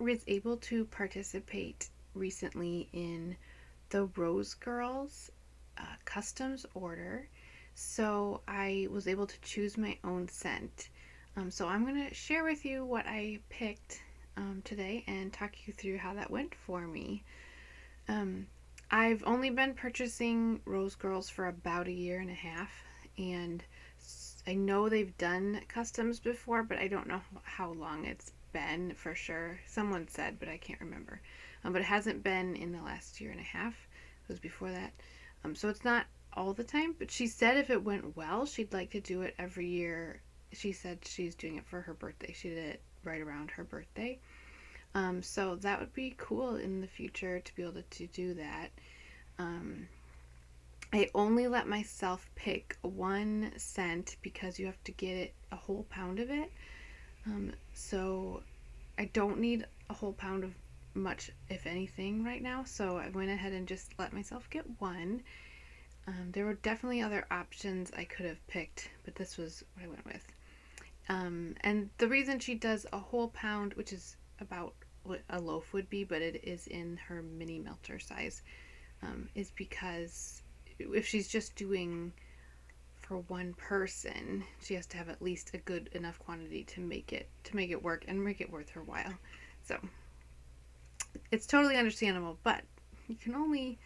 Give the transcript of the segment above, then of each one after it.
was able to participate recently in the Rose Girls customs order. So I was able to choose my own scent. So I'm going to share with you what I picked today and talk you through how that went for me. Um, I've only been purchasing Rose Girls for about a year and a half, and I know they've done customs before, but I don't know how long it's been for sure. Someone said, but I can't remember. But it hasn't been in the last year and a half. It was before that. So it's not all the time, but she said if it went well, she'd like to do it every year. She said she's doing it for her birthday. She did it right around her birthday. So that would be cool in the future to be able to do that. Um, I only let myself pick one scent because you have to get it a whole pound of it. So I don't need a whole pound of much, if anything, right now. So I went ahead and just let myself get one. There were definitely other options I could have picked, but this was what I went with. And the reason she does a whole pound, which is about what a loaf would be, but it is in her mini melter size, is because if she's just doing for one person, she has to have at least a good enough quantity to make it work and make it worth her while. So it's totally understandable, but you can only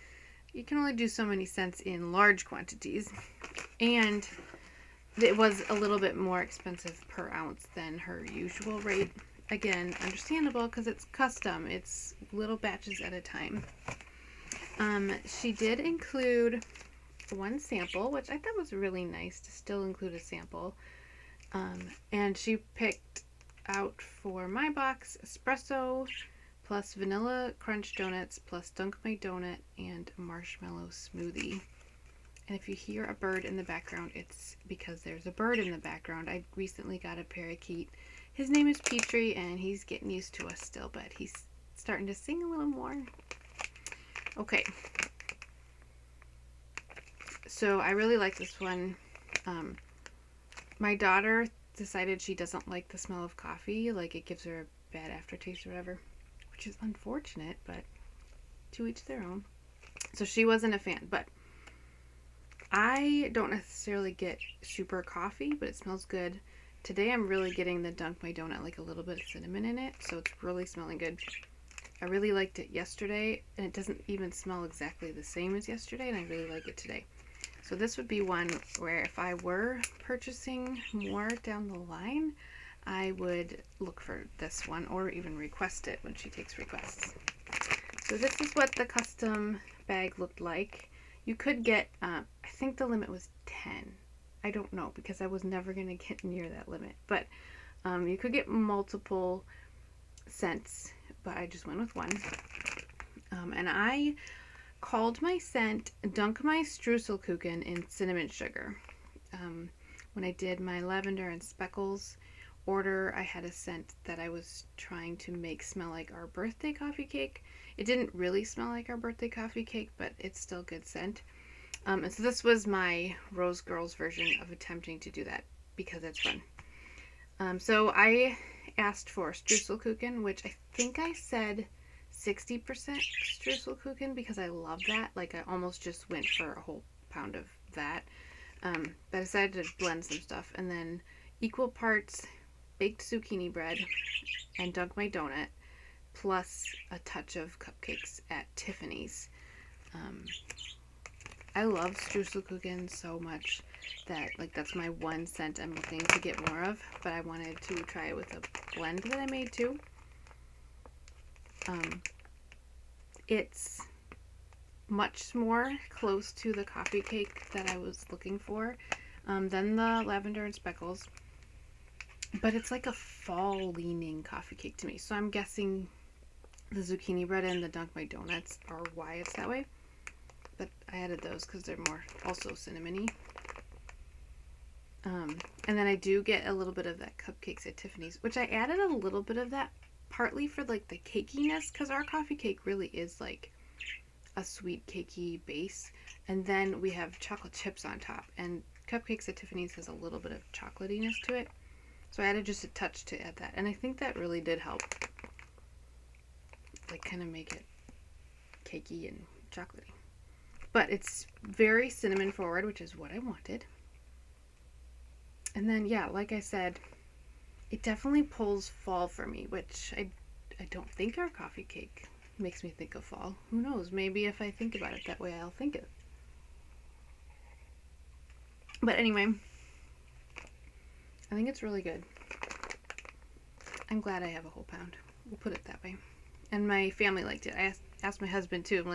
do so many scents in large quantities, and it was a little bit more expensive per ounce than her usual rate. Again, understandable because it's custom. It's little batches at a time. She did include one sample, which I thought was really nice to still include a sample. And she picked out for my box espresso plus vanilla crunch donuts plus dunk my donut and marshmallow smoothie. And if you hear a bird in the background, it's because there's a bird in the background. I recently got a parakeet. His name is Petrie, and he's getting used to us still, but he's starting to sing a little more. Okay. So I really like this one. My daughter decided she doesn't like the smell of coffee. Like, it gives her a bad aftertaste or whatever, which is unfortunate, but to each their own. So she wasn't a fan, but I don't necessarily get super coffee, but it smells good. Today I'm really getting the Dunk My Donut, like a little bit of cinnamon in it, so it's really smelling good. I really liked it yesterday, and it doesn't even smell exactly the same as yesterday, and I really like it today. So this would be one where if I were purchasing more down the line, I would look for this one or even request it when she takes requests. So this is what the custom bag looked like. You could get, I think the limit was 10. I don't know because I was never going to get near that limit. But you could get multiple scents, but I just went with one. And I called my scent Dunk My Streuselkuchen in Cinnamon Sugar. When I did my lavender and speckles order, I had a scent that I was trying to make smell like our birthday coffee cake. It didn't really smell like our birthday coffee cake, but it's still good scent. And so this was my Rose Girls version of attempting to do that because it's fun. So I asked for Streuselkuchen, which I think I said 60% Streuselkuchen because I love that. Like, I almost just went for a whole pound of that. But I decided to blend some stuff. And then equal parts baked zucchini bread and Dunk My Donut, plus a touch of cupcakes at Tiffany's. I love Streuselkuchen so much that, like, that's my one scent I'm looking to get more of, but I wanted to try it with a blend that I made too. It's much more close to the coffee cake that I was looking for than the lavender and speckles, but it's like a fall leaning coffee cake to me. So I'm guessing the zucchini bread and the Dunk My Donuts are why it's that way. But I added those because they're more also cinnamony. And then I do get a little bit of that cupcakes at Tiffany's, which I added a little bit of that partly for like the cakiness, because our coffee cake really is like a sweet cakey base, and then we have chocolate chips on top, and cupcakes at Tiffany's has a little bit of chocolatiness to it, so I added just a touch to add that, and I think that really did help. like kind of make it cakey and chocolatey. But it's very cinnamon forward, which is what I wanted. And then, yeah, like I said, it definitely pulls fall for me, which I don't think our coffee cake makes me think of fall. Who knows? Maybe if I think about it that way, I'll think it. But anyway, I think it's really good. I'm glad I have a whole pound. We'll put it that way. And my family liked it. I asked my husband too.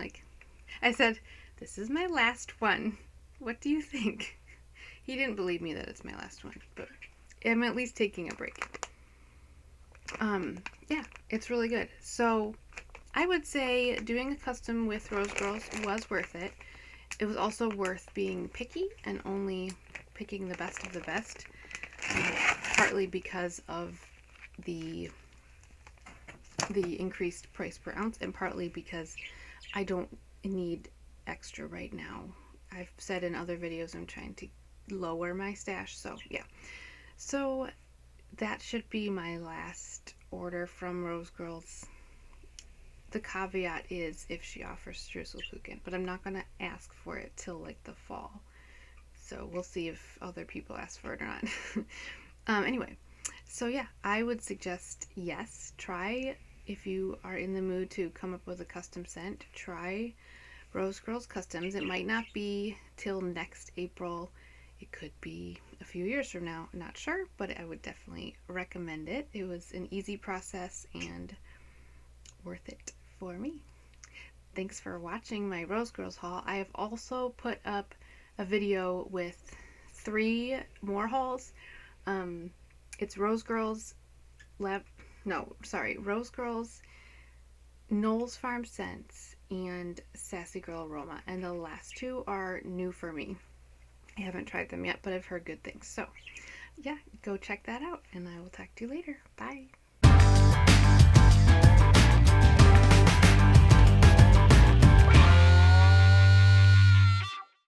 I said, this is my last one. What do you think? He didn't believe me that it's my last one, but I'm at least taking a break. Yeah, it's really good. So I would say doing a custom with Rose Girls was worth it. It was also worth being picky and only picking the best of the best, partly because of the increased price per ounce, and partly because I don't need extra right now. I've said in other videos I'm trying to lower my stash, so yeah. So that should be my last order from Rose Girls. The caveat is if she offers Streuselkuchen, but I'm not going to ask for it till like the fall. So we'll see if other people ask for it or not. Anyway, so yeah, I would suggest, yes, try, if you are in the mood to come up with a custom scent, try Rose Girls Customs. It might not be till next April. It could be a few years from now. I'm not sure, but I would definitely recommend it. It was an easy process and worth it for me. Thanks for watching my Rose Girls haul. I have also put up a video with 3 more hauls. It's Rose Girls Rose Girls, Knowles Farm Scents, and Sassy Girl Aroma. And the last 2 are new for me. I haven't tried them yet, but I've heard good things. So, yeah, go check that out, and I will talk to you later. Bye.